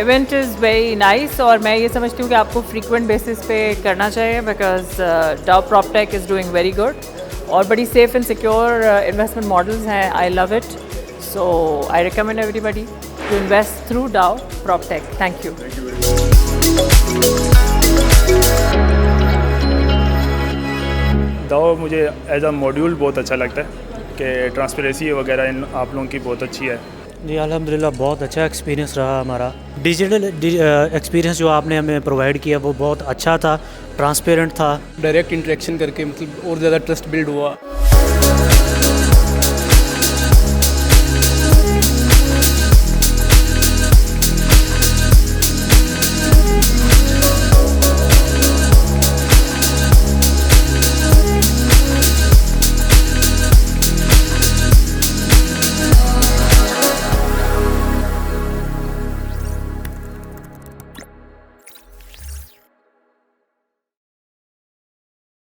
Event is very nice और मैं ये समझती हूँ कि आपको फ्रीक्वेंट बेसिस पे करना चाहिए because DAO PropTech is doing very good और बड़ी safe and secure investment models हैं. I love it. So I recommend everybody to invest through DAO PropTech. Thank you. DAO मुझे एज अ मॉड्यूल बहुत अच्छा लगता है कि ट्रांसपेरेंसी वगैरह इन आप लोगों की बहुत अच्छी है. जी अल्हम्दुलिल्लाह बहुत अच्छा एक्सपीरियंस रहा हमारा. डिजिटल एक्सपीरियंस जो आपने हमें प्रोवाइड किया वो बहुत अच्छा था, ट्रांसपेरेंट था. डायरेक्ट इंटरेक्शन करके मतलब और ज़्यादा ट्रस्ट बिल्ड हुआ.